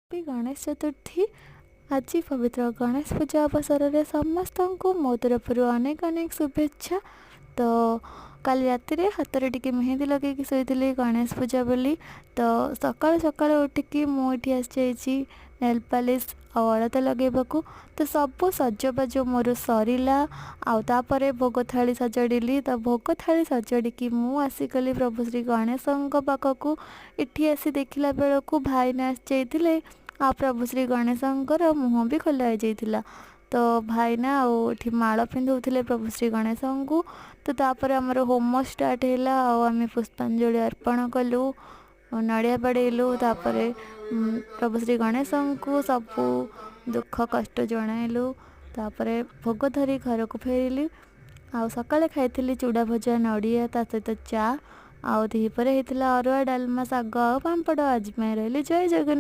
Happy Ganesh Chaturthi. आज पवित्र गणेश पूजा अवसर में समस्त को मो तरफ अनेक अनेक शुभेच्छा। तो काली राति हाथ में टी मेहंदी लगे शोली गणेश पूजा बोली। तो सकाल सकाल उठिकी मुझे आसी नेल पालिश अलता लगेबाकू। तो सब सजबाज मोर सरला आउे भोग थाली सजाड़ी। तो भोग थाली सजाड़ी मु आसीगली प्रभु श्री गणेश पाखक। इठी आसी देखला बेलू भाईना आसी आ प्रभु श्री गणेश मुँह भी खोला जाइथिला। तो भाईना आठी माला पिंधुले प्रभु श्री गणेश को। तो तापर आमर होम स्टार्ट है आम पुष्पांजलि अर्पण कलु नड़िया बाड़ेलु। तापर प्रभु श्री गणेश को सबू दुख कष्ट जनइलु। तापर भोग धरी घर को फेरिली। आ सकाଳେ खाइली चूड़ा भजा नड़िया ता सहित चा। आ दीपर होता अरुआ डालमा शाग पांपड़। आज मैं रही जय जगन्नाथ।